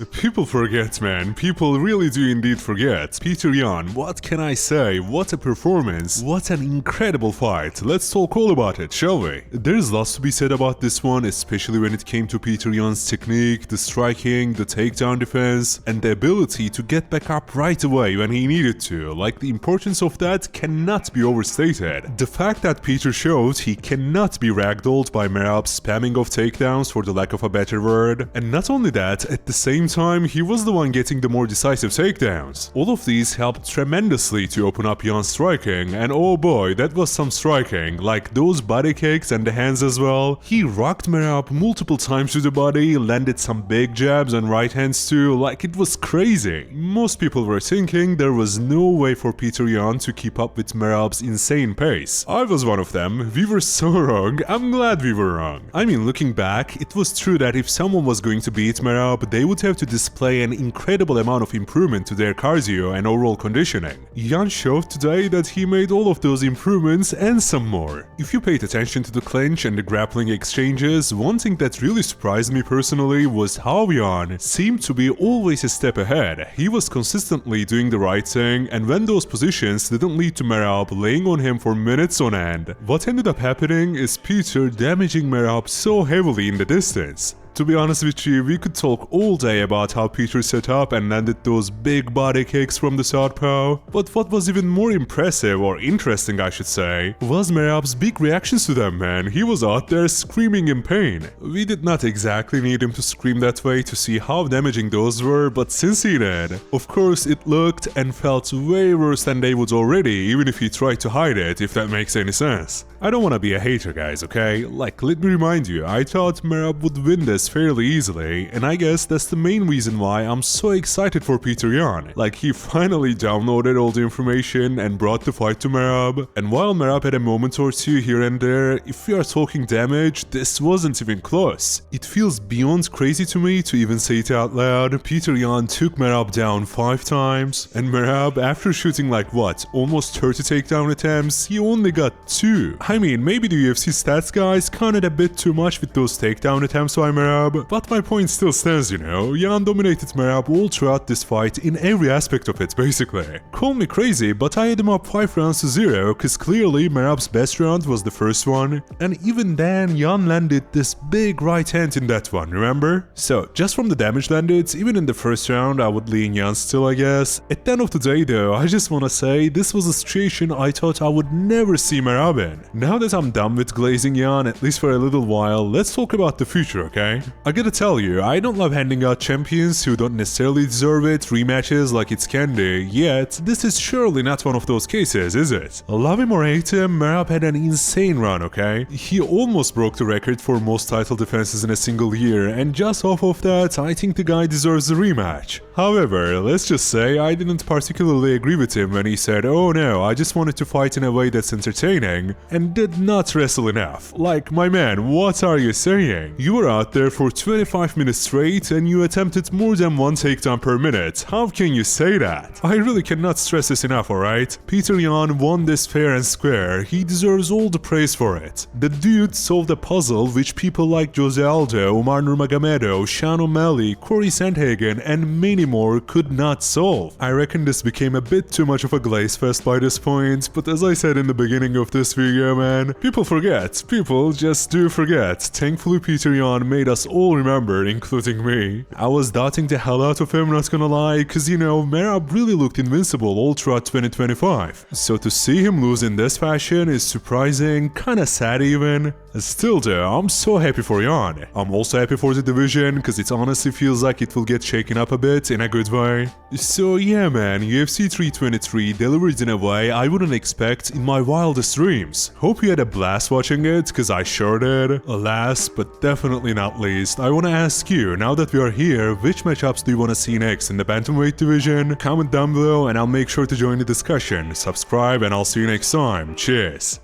People forget, man. People really do indeed forget. Petr Yan, what can I say? What a performance. What an incredible fight. Let's talk all about it, shall we? There's lots to be said about this one, especially when it came to Petr Yan's technique, the striking, the takedown defense, and the ability to get back up right away when he needed to. Like, the importance of that cannot be overstated. The fact that Petr showed he cannot be ragdolled by Merab spamming of takedowns, for the lack of a better word. And not only that, at the same time, he was the one getting the more decisive takedowns. All of these helped tremendously to open up Yan's striking, and oh boy, that was some striking. Like those body kicks and the hands as well. He rocked Merab multiple times to the body, landed some big jabs and right hands too, like it was crazy. Most people were thinking there was no way for Petr Yan to keep up with Merab's insane pace. I was one of them. We were so wrong. I'm glad we were wrong. I mean, looking back, it was true that if someone was going to beat Merab, they would have to display an incredible amount of improvement to their cardio and overall conditioning. Yan showed today that he made all of those improvements and some more. If you paid attention to the clinch and the grappling exchanges, one thing that really surprised me personally was how Yan seemed to be always a step ahead. He was consistently doing the right thing, and when those positions didn't lead to Merab laying on him for minutes on end, what ended up happening is Petr damaging Merab so heavily in the distance. To be honest with you, we could talk all day about how Petr set up and landed those big body kicks from the southpaw, but what was even more impressive, or interesting I should say, was Merab's big reactions to them, man. He was out there screaming in pain. We did not exactly need him to scream that way to see how damaging those were, but since he did, of course it looked and felt way worse than they would already, even if he tried to hide it, if that makes any sense. I don't want to be a hater, guys, okay? Like, let me remind you, I thought Merab would win this fairly easily, and I guess that's the main reason why I'm so excited for Petr Yan. Like, he finally downloaded all the information and brought the fight to Merab, and while Merab had a moment or two here and there, if we are talking damage, this wasn't even close. It feels beyond crazy to me to even say it out loud. Petr Yan took Merab down 5 times, and Merab, after shooting like what, almost 30 takedown attempts, he only got 2. I mean, maybe the UFC stats guys counted a bit too much with those takedown attempts by Merab, but my point still stands, you know. Yan dominated Merab all throughout this fight in every aspect of it, basically. Call me crazy, but I had him up 5 rounds to 0, cause clearly Merab's best round was the first one, and even then Yan landed this big right hand in that one, remember? So, just from the damage landed, even in the first round I would lean Yan still, I guess. At the end of the day though, I just wanna say, this was a situation I thought I would never see Merab in. Now that I'm done with glazing Yan, at least for a little while, let's talk about the future, okay? I gotta tell you, I don't love handing out champions who don't necessarily deserve it rematches like it's candy, yet this is surely not one of those cases, is it? Love him or hate him, Merab had an insane run, okay? He almost broke the record for most title defenses in a single year, and just off of that, I think the guy deserves a rematch. However, let's just say I didn't particularly agree with him when he said, oh no, I just wanted to fight in a way that's entertaining, and did not wrestle enough. Like, my man, what are you saying? You were out there for 25 minutes straight and you attempted more than 1 takedown per minute. How can you say that? I really cannot stress this enough, alright? Petr Yan won this fair and square. He deserves all the praise for it. The dude solved a puzzle which people like Jose Aldo, Umar Nurmagomedov, Sean O'Malley, Corey Sandhagen, and many more could not solve. I reckon this became a bit too much of a glaze fest by this point, but as I said in the beginning of this video, man, people forget. People just do forget. Thankfully, Petr Yan made us all remember, including me. I was doubting the hell out of him, not gonna lie, cause you know, Merab really looked invincible all throughout 2025. So to see him lose in this fashion is surprising, kinda sad even. Still though, I'm so happy for Yan. I'm also happy for the division, cause it honestly feels like it will get shaken up a bit in a good way. So yeah man, UFC 323 delivered in a way I wouldn't expect in my wildest dreams. Hope you had a blast watching it, cause I sure did. Last but definitely not least, I wanna ask you, now that we are here, which matchups do you wanna see next in the bantamweight division? Comment down below and I'll make sure to join the discussion. Subscribe and I'll see you next time. Cheers!